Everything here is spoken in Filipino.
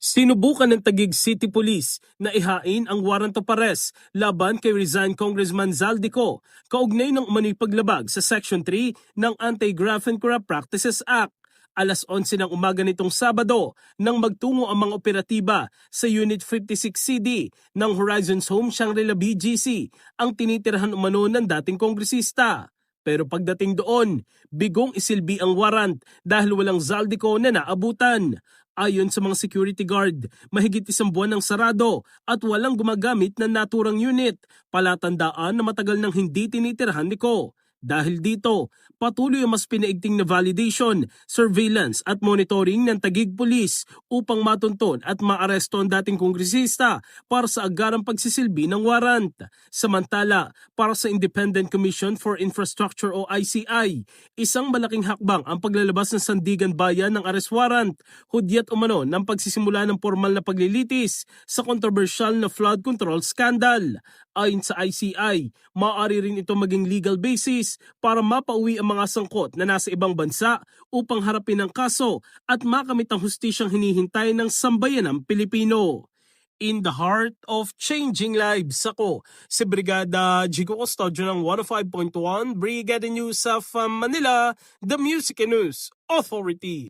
Sinubukan ng Taguig City Police na ihain ang warrant of arrest laban kay resigned Congressman Zaldico kaugnay ng umano'y paglabag sa Section 3 ng Anti-Graft and Corrupt Practices Act. Alas 11 ng umaga nitong Sabado nang magtungo ang mga operatiba sa Unit 56CD ng Horizons Home Shangri-La BGC ang tinitirahan umano ng dating kongresista. Pero pagdating doon, bigong isilbi ang warrant dahil walang Zaldico na naabutan. Ayon sa mga security guard, mahigit 1 buwan ng sarado at walang gumagamit ng naturang unit, palatandaan na matagal nang hindi tinitirahan ni Ko. Dahil dito, patuloy ang mas pinaigting na validation, surveillance at monitoring ng Taguig Police upang matunton at maaresto ang dating kongresista para sa agarang pagsisilbi ng warrant. Samantala, para sa Independent Commission for Infrastructure o ICI, isang malaking hakbang ang paglalabas ng Sandigan Bayan ng arrest warrant, hudyat umano ng pagsisimula ng formal na paglilitis sa kontrobersyal na flood control scandal. Ayon sa ICI, maaari rin ito maging legal basis para mapauwi ang mga sangkot na nasa ibang bansa upang harapin ang kaso at makamit ang hustisyang hinihintay ng sambayanang Pilipino. In the heart of changing lives, ako si Brigada Jigo Custodio ng 105.1 Brigada News of Manila, the Music and News Authority.